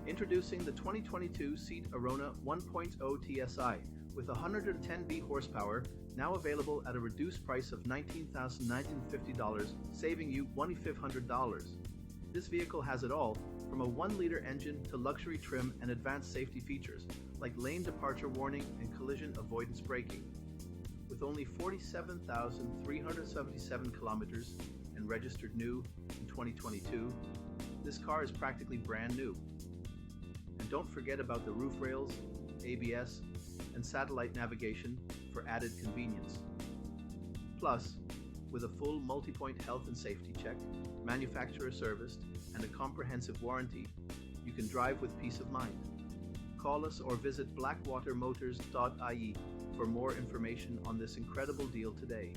Introducing the 2022 SEAT Arona 1.0TSI with 110 horsepower, now available at a reduced price of $19,950, saving you $2,500. This vehicle has it all, from a 1-liter engine to luxury trim and advanced safety features like lane departure warning and collision avoidance braking. With only 47,377 kilometers and registered new in 2022, this car is practically brand new. And don't forget about the roof rails, ABS, and satellite navigation for added convenience. Plus, with a full multi-point health and safety check, manufacturer serviced, and a comprehensive warranty, you can drive with peace of mind. Call us or visit blackwatermotors.ie for more information on this incredible deal today.